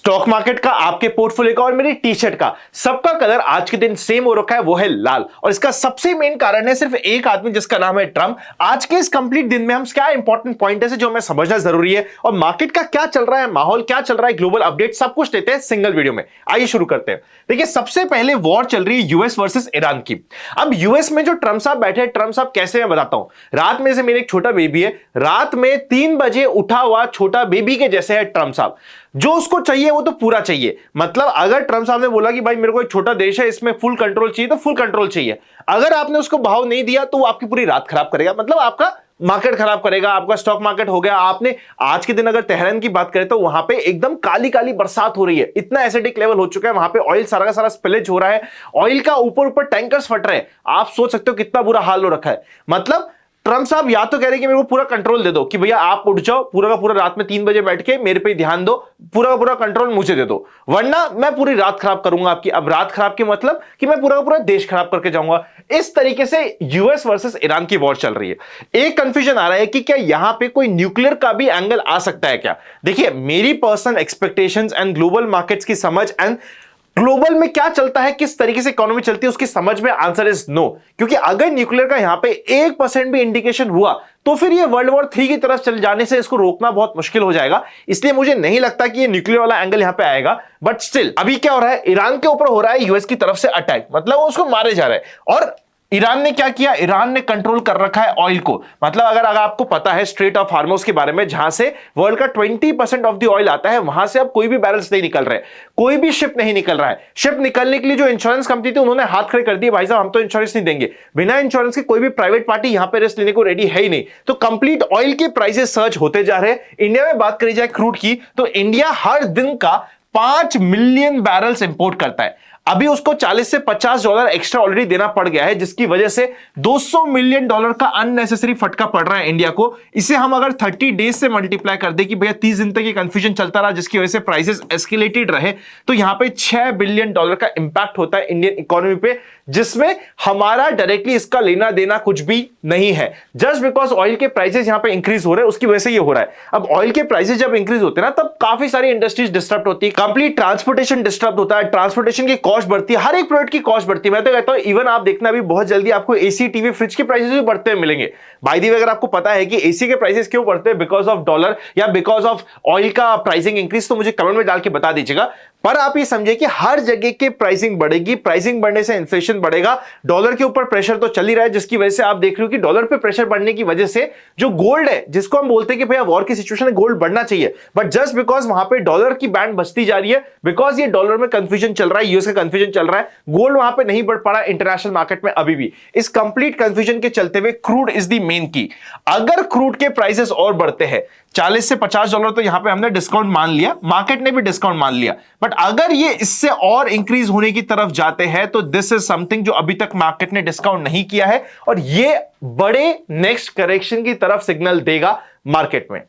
Stock market का, आपके portfolio का और मेरी टी शर्ट का, सबका कलर आज के दिन सेम हो रखा है, वो है लाल। और इसका सबसे मेन कारण है सिर्फ एक आदमी जिसका नाम है ट्रंप। आज के इस कंप्लीट दिन में हम क्या इंपॉर्टेंट पॉइंट है जो हमें समझना जरूरी है और मार्केट का क्या चल रहा है, माहौल क्या चल रहा है, ग्लोबल अपडेट सब कुछ लेते हैं सिंगल वीडियो में। आइए शुरू करते हैं। देखिए, सबसे पहले वॉर चल रही है यूएस वर्सेस ईरान की। अब यूएस में जो ट्रंप साहब बैठे हैं, ट्रंप साहब कैसे, मैं बताता हूं। रात में से मेरे एक छोटा बेबी है, रात में 3 बजे उठा हुआ छोटा बेबी के जैसे है ट्रंप साहब। जो उसको चाहिए वो तो पूरा चाहिए। मतलब अगर ट्रंप साहब ने बोला कि भाई मेरे को एक छोटा देश है, इसमें फुल कंट्रोल चाहिए, तो फुल कंट्रोल चाहिए। अगर आपने उसको भाव नहीं दिया तो वो आपकी पूरी रात खराब करेगा, मतलब आपका मार्केट खराब करेगा। आपका स्टॉक मार्केट हो गया, आपने आज के दिन अगर तेहरान की बात करें तो वहां पे एकदम काली काली बरसात हो रही है, इतना एसिडिक लेवल हो चुका है वहां पे, ऑयल सारा का सारा स्पिलेज हो रहा है, ऑयल का ऊपर ऊपर टैंकर्स फट रहे हैं। आप सोच सकते हो कितना बुरा हाल हो रखा है। मतलब ट्रंप साहब या तो कह रहे हैं कि मेरे को पूरा कंट्रोल दे दो, कि भैया आप उठ जाओ, पूरा का पूरा रात में 3 बजे बैठ के मेरे पे ध्यान दो, पूरा का पूरा कंट्रोल मुझे दे दो, वरना मैं पूरी रात खराब करूंगा आपकी। अब रात खराब के मतलब कि मैं पूरा का पूरा देश खराब करके जाऊंगा। इस तरीके से यूएस वर्सेस ईरान की वॉर चल रही है। एक कंफ्यूजन आ रहा है कि क्या यहां पे कोई न्यूक्लियर का भी एंगल आ सकता है क्या। देखिए, मेरी personal expectations and global markets की समझ एंड ग्लोबल में क्या चलता है, किस तरीके से इकोनॉमी चलती है, उसकी समझ में आंसर इज नो। क्योंकि अगर न्यूक्लियर का यहां पे 1% भी इंडिकेशन हुआ तो फिर ये वर्ल्ड वॉर 3 की तरफ चल जाने से इसको रोकना बहुत मुश्किल हो जाएगा। इसलिए मुझे नहीं लगता कि ये न्यूक्लियर वाला एंगल यहां पे आएगा। बट स्टिल अभी क्या हो रहा है, ईरान के ऊपर हो रहा है यूएस की तरफ से अटैक, मतलब वो उसको मारे जा रहे हैं। और ईरान ने क्या किया, ईरान ने कंट्रोल कर रखा है ऑयल को। मतलब अगर आपको पता है स्ट्रेट ऑफ हार्मोज के बारे में, जहां से वर्ल्ड का 20% ऑफ द ऑयल आता है, वहां से अब कोई भी बैरल्स नहीं निकल रहे, कोई भी शिप नहीं निकल रहा है। शिप निकलने के लिए जो इंश्योरेंस कंपनी थी उन्होंने हाथ खड़े कर दिए, भाई साहब हम तो इंश्योरेंस नहीं देंगे। बिना इंश्योरेंस के कोई भी प्राइवेट पार्टी यहां पर रिस्क लेने को रेडी है ही नहीं। तो कंप्लीट ऑयल के प्राइसेस सर्च होते जा रहे हैं। इंडिया में बात करी जाए क्रूड की, तो इंडिया हर दिन का 5 मिलियन बैरल्स इंपोर्ट करता है। अभी उसको $40 से $50 एक्स्ट्रा ऑलरेडी देना पड़ गया है, जिसकी वजह से $200 मिलियन का अननेसेसरी फटका पड़ रहा है इंडिया को। इसे हम अगर 30 डेज से मल्टीप्लाई कर दे कि भैया 30 दिन तक ये कंफ्यूजन चलता रहा, जिसकी वजह से प्राइसेस एस्केलेटेड रहे, तो यहां पे $6 बिलियन का इंपैक्ट होता है इंडियन इकोनॉमी पे, जिसमें हमारा डायरेक्टली इसका लेना देना कुछ भी नहीं है। जस्ट बिकॉज ऑयल के प्राइसेस यहां पे इंक्रीज हो रहे हैं, उसकी वजह से ये हो रहा है। अब ऑयल के प्राइसेस जब इंक्रीज होते हैं ना, तब काफी सारी इंडस्ट्रीज डिस्टर्ब होती है, कंप्लीट ट्रांसपोर्टेशन डिस्टर्ब होता है, ट्रांसपोर्टेशन की कॉस्ट बढ़ती है, हर एक प्रोडक्ट की कॉस्ट बढ़ती है। मैं तो कहता हूं इवन आप देखना अभी बहुत जल्दी आपको एसी, टीवी, फ्रिज के प्राइसेस भी बढ़ते हुए मिलेंगे। बाय द वे, अगर आपको पता है कि एसी के प्राइसेस क्यों बढ़ते हैं, बिकॉज ऑफ डॉलर या बिकॉज ऑफ ऑयल का प्राइसिंग इंक्रीज, तो मुझे कमेंट में डाल के बता दीजिएगा। पर आप ये समझिए कि हर जगह की प्राइसिंग बढ़ेगी, प्राइसिंग बढ़ने से इन्फ्लेशन बढ़ेगा, डॉलर के ऊपर प्रेशर तो चल ही रहा है, जिसकी वजह से आप देख रहे हो कि डॉलर पे प्रेशर बढ़ने की वजह से जो गोल्ड है, जिसको हम बोलते हैं कि भैया वॉर की सिचुएशन में गोल्ड बढ़ना चाहिए, बट जस्ट बिकॉज वहां पे डॉलर की बैंड बचती जा रही है, बिकॉज ये डॉलर में कंफ्यूजन चल रहा है, यूएस का कंफ्यूजन चल रहा है, गोल्ड वहां पे नहीं बढ़ पा रहा इंटरनेशनल मार्केट में अभी भी। इस कंप्लीट कंफ्यूजन के चलते हुए क्रूड इज द मेन की। अगर क्रूड के प्राइसेस और बढ़ते हैं $40 से $50, तो यहां पे हमने डिस्काउंट मान लिया, मार्केट ने भी डिस्काउंट मान लिया, बट अगर ये इससे और इंक्रीज होने की तरफ जाते हैं तो दिस इज समथिंग जो अभी तक मार्केट ने डिस्काउंट नहीं किया है, और ये बड़े नेक्स्ट करेक्शन की तरफ सिग्नल देगा मार्केट में।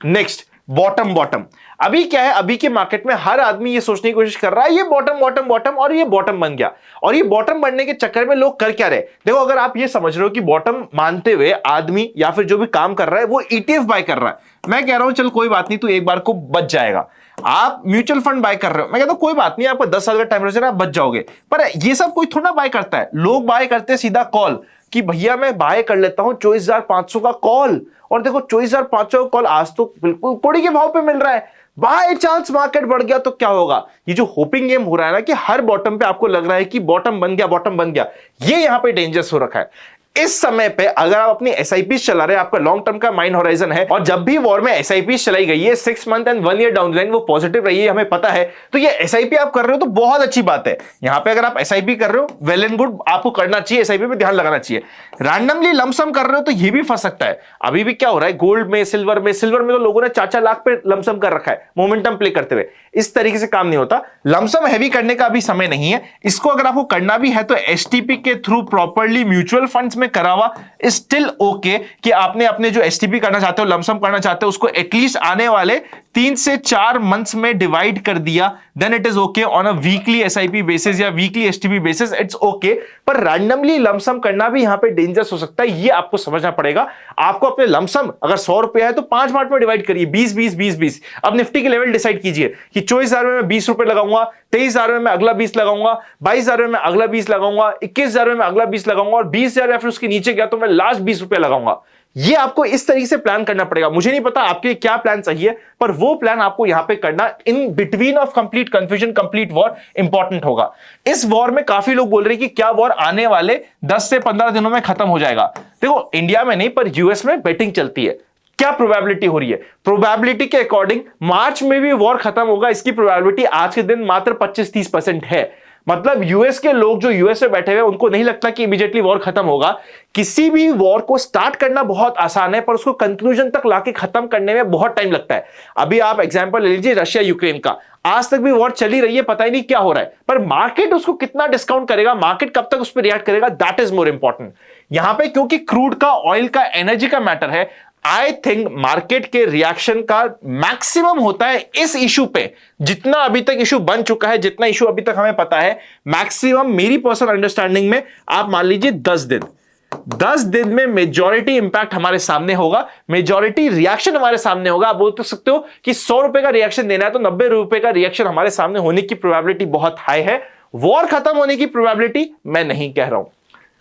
Next bottom. अभी क्या है, अभी के मार्केट में हर आदमी ये सोचने की कोशिश कर रहा है ये बॉटम और ये बॉटम बन गया। और ये बॉटम बनने के चक्कर में लोग कर क्या रहे, देखो अगर आप ये समझ रहे हो कि बॉटम मानते हुए आदमी या फिर जो भी काम कर रहा है वो ईटीएफ बाय कर रहा है, मैं कह रहा हूं चल कोई बात नहीं, तू एक बार को बच जाएगा। आप म्यूचुअल फंड बाय कर रहे हो, मैं कहता हूं कोई बात नहीं, आपको 10 साल का टाइम रहेगा, आप बच जाओगे। पर ये सब कोई थोड़ा बाय करता है, लोग बाय करते हैं सीधा कॉल, कि भैया मैं बाय कर लेता हूं 24,500 का कॉल, और देखो 24,500 का कॉल आज तो बिल्कुल कोड़ी के भाव पे मिल रहा है। बाय चांस मार्केट बढ़ गया तो क्या होगा, ये जो होपिंग गेम हो रहा है ना, कि हर बॉटम पे आपको लग रहा है कि बॉटम बन गया, ये यहां पे डेंजरस हो रखा है। इस समय पे अगर आप अपनी एसआईपी चला रहे हैं, आपका लॉन्ग टर्म का माइंड होराइजन है, और जब भी वॉर में एसआईपी चलाई गई है 6 month and 1 year down the line वो पॉजिटिव रही है, हमें पता है, तो ये एसआईपी आप कर रहे हो तो बहुत अच्छी बात है। यहां पे अगर आप एसआईपी कर रहे हो, वेल एंड गुड, आपको करना चाहिए, एसआईपी पे ध्यान लगाना चाहिए। रैंडमली लमसम कर रहे हो तो ये भी फंस सकता है। अभी भी क्या हो रहा है गोल्ड में, सिल्वर में तो लोगों ने 4-4 लाख पे लमसम कर रखा है मोमेंटम प्ले करते हुए। इस तरीके से काम नहीं होता, लमसम हैवी करने का अभी समय नहीं है। इसको अगर आपको करना भी है तो एसटीपी के थ्रू प्रॉपर्ली म्यूचुअल फंड्स में करा हुआ स्टिल ओके, कि आपने अपने जो एसटीपी करना चाहते हो, लमसम करना चाहते हो, उसको एटलीस्ट आने वाले 3 से 4 मंथ्स में डिवाइड कर दिया, then it is okay on a weekly SIP basis या weekly STP basis, it's okay. पर रैंडमली लमसम करना भी यहां पे डेंजरस हो सकता है, ये आपको समझना पड़ेगा। आपको अपने लमसम अगर 100 रुपया है तो 5 पार्ट में डिवाइड करिए, 20-20-20-20। अब निफ्टी के लेवल डिसाइड कीजिए कि 24,000 में मैं 20 रुपए लगाऊंगा, 23,000 में मैं अगला 20 लगाऊंगा, 22,000 में मैं अगला 20 लगाऊंगा, 21,000 में मैं अगला 20 लगाऊंगा, और 20,000 या फिर उसके नीचे गया तो मैं लास्ट 20 रुपए लगाऊंगा। ये आपको इस तरीके से प्लान करना पड़ेगा। मुझे नहीं पता आपके क्या प्लान चाहिए, पर वो प्लान आपको यहां पे करना in between of complete confusion complete war important होगा। इस वॉर में काफी लोग बोल रहे हैं कि क्या वॉर आने वाले 10 से 15 दिनों में खत्म हो जाएगा। देखो, इंडिया में नहीं पर यूएस में बेटिंग चलती है। क्या प्रोबेबिलिटी हो रही है? प्रोबेबिलिटी के अकॉर्डिंग मार्च में भी वॉर खत्म होगा, इसकी प्रोबेबिलिटी आज के दिन मात्र 25-30% है। मतलब यूएस के लोग जो यूएस में बैठे हुए हैं उनको नहीं लगता कि इमीडिएटली वॉर खत्म होगा। किसी भी वॉर को स्टार्ट करना बहुत आसान है, पर उसको कंक्लूजन तक लाके खत्म करने में बहुत टाइम लगता है। अभी आप एग्जांपल ले लीजिए रशिया यूक्रेन का, आज तक भी वॉर चली रही है, पता ही नहीं क्या हो रहा है, पर मार्केट उसको कितना डिस्काउंट करेगा, मार्केट कब तक उस पर रिएक्ट करेगा, दैट इज मोर इंपॉर्टेंट। यहां पे क्योंकि क्रूड का, ऑयल का, एनर्जी का मैटर है, आई थिंक मार्केट के रिएक्शन का मैक्सिमम होता है इस इशू पे। जितना अभी तक इशू बन चुका है, जितना इशू अभी तक हमें पता है, मैक्सिमम मेरी पर्सनल अंडरस्टैंडिंग में आप मान लीजिए 10 दिन में मेजॉरिटी इंपैक्ट हमारे सामने होगा, मेजॉरिटी रिएक्शन हमारे सामने होगा। आप बोल तो सकते हो कि 100 रुपए का रिएक्शन देना है तो 90 रुपए का रिएक्शन हमारे सामने होने की प्रोबेबिलिटी बहुत हाई है। वॉर खत्म होने की प्रोबेबिलिटी मैं नहीं कह रहा हूं।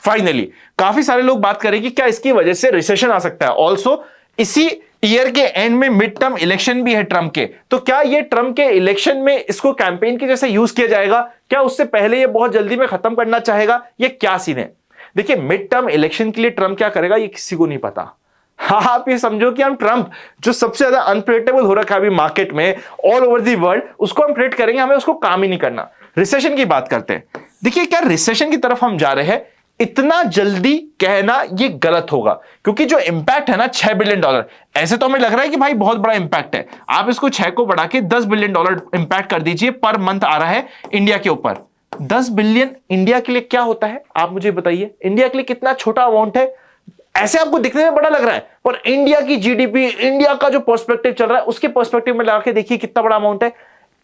फाइनली काफी सारे लोग बात करें कि क्या इसकी वजह से रिसेशन आ सकता है। ऑल्सो इसी ईयर के एंड में मिड टर्म इलेक्शन भी है ट्रंप के, तो क्या ये ट्रंप के इलेक्शन में इसको कैंपेन के जैसे यूज किया जाएगा? क्या उससे पहले ये बहुत जल्दी में खत्म करना चाहेगा? ये क्या सीन है? देखिए, मिड टर्म इलेक्शन के लिए ट्रंप क्या करेगा ये किसी को नहीं पता। हाँ, आप ये समझो कि हम ट्रंप जो सबसे ज्यादा अनप्रेडिक्टेबल हो रखा है अभी मार्केट में ऑल ओवर दी वर्ल्ड, उसको हम प्रेडिक्ट करेंगे, हमें उसको काम ही नहीं करना। रिसेशन की बात करते हैं। देखिए, क्या रिसेशन की तरफ हम जा रहे हैं, इतना जल्दी कहना ये गलत होगा, क्योंकि जो इंपैक्ट है ना $6 बिलियन, ऐसे तो हमें लग रहा है कि भाई बहुत बड़ा इंपैक्ट है। आप इसको 6 को बढ़ा के $10 बिलियन इंपैक्ट कर दीजिए, पर मंथ आ रहा है इंडिया के ऊपर। 10 बिलियन इंडिया के लिए क्या होता है आप मुझे बताइए? इंडिया के लिए कितना छोटा अमाउंट है। ऐसे आपको दिखने में बड़ा लग रहा है, पर इंडिया की जीडीपी, इंडिया का जो पर्सपेक्टिव चल रहा है उसके पर्सपेक्टिव में लगा के देखिए कितना बड़ा अमाउंट है।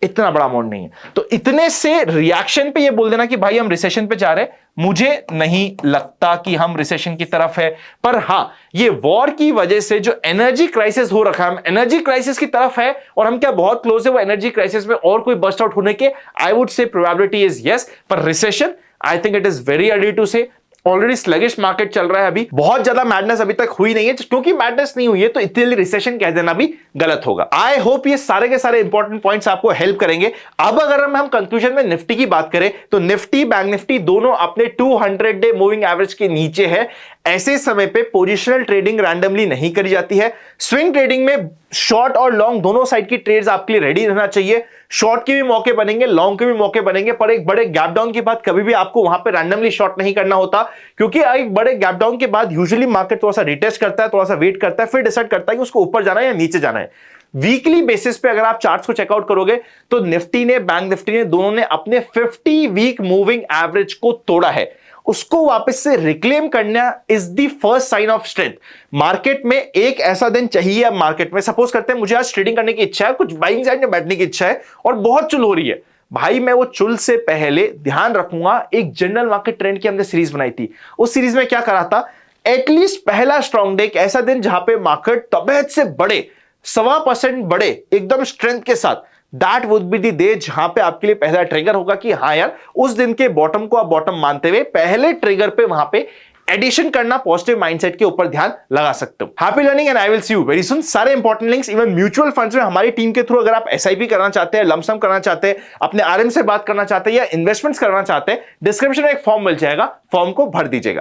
इतना बड़ा अमाउंट नहीं है। तो इतने से रिएक्शन पे ये बोल देना कि भाई हम रिसेशन पे जा रहे हैं, मुझे नहीं लगता कि हम रिसेशन की तरफ है। पर हां, ये वॉर की वजह से जो एनर्जी क्राइसिस हो रखा है, हम एनर्जी क्राइसिस की तरफ है, और हम क्या बहुत क्लोज है वो एनर्जी क्राइसिस में और कोई बस्ट आउट होने के? I would say probability is yes, पर recession I think it is very early to say. Already sluggish market चल रहा है, अभी बहुत ज्यादा मैडनेस अभी तक हुई नहीं है, क्योंकि मैडनेस नहीं हुई है तो इतनी रिसेशन कह देना भी गलत होगा। आई होप ये सारे के सारे इंपॉर्टेंट पॉइंट्स आपको हेल्प करेंगे। अब अगर हम कंक्लूजन में निफ्टी की बात करें तो निफ्टी, बैंक निफ्टी दोनों अपने 200 डे मूविंग एवरेज के नीचे है। ऐसे समय पे पोजिशनल ट्रेडिंग रैंडमली नहीं करी जाती है। स्विंग ट्रेडिंग में शॉर्ट और लॉन्ग दोनों साइड की ट्रेड्स आपके लिए रेडी रहना चाहिए। शॉर्ट के भी मौके बनेंगे, लॉन्ग के भी मौके बनेंगे, पर एक बड़े गैप डाउन के बाद कभी भी आपको वहां पे रैंडमली शॉर्ट नहीं करना होता, क्योंकि एक बड़े गैप डाउन के बाद यूजुअली मार्केट थोड़ा सा रिटेस्ट करता है, थोड़ा सा वेट करता है, फिर डिसाइड करता है कि उसको ऊपर जाना है या नीचे जाना है। वीकली बेसिस पे अगर आप चार्ट्स को चेकआउट करोगे तो निफ्टी ने, बैंक निफ्टी ने, दोनों ने अपने 50 वीक मूविंग एवरेज को तोड़ा है। उसको वापस से रिक्लेम करना is the first sign of strength. Market में एक ऐसा दिन चाहिए। अब मार्केट में सपोज करते हैं मुझे आज ट्रेडिंग करने की इच्छा है, कुछ बाइंग साइड में बैठने की इच्छा है और बहुत चुल हो रही है, भाई मैं वो चुल से पहले ध्यान रखूंगा। एक जनरल मार्केट ट्रेंड की हमने सीरीज बनाई थी, उस सीरीज में क्या करा था, एटलीस्ट पहला स्ट्रॉन्ग डे, एक ऐसा दिन जहां पे मार्केट तबीयत से बढ़े, 1.25% बढ़े एकदम स्ट्रेंथ के साथ, that would be the day जहां पे आपके लिए पहला ट्रिगर होगा कि हाँ यार, उस दिन के बॉटम को आप बॉटम मानते हुए पहले ट्रिगर पे वहां पे एडिशन करना, पॉजिटिव माइंडसेट के ऊपर ध्यान लगा सकते हो। Happy learning and I will see you very soon. सारे important links even mutual funds में हमारी टीम के थ्रू अगर आप एसआईपी करना चाहते हैं, लमसम करना चाहते हैं, अपने आरएम से बात करना चाहते हैं या इन्वेस्टमेंट्स करना चाहते हैं, डिस्क्रिप्शन में एक फॉर्म मिल जाएगा, फॉर्म को भर दीजिएगा।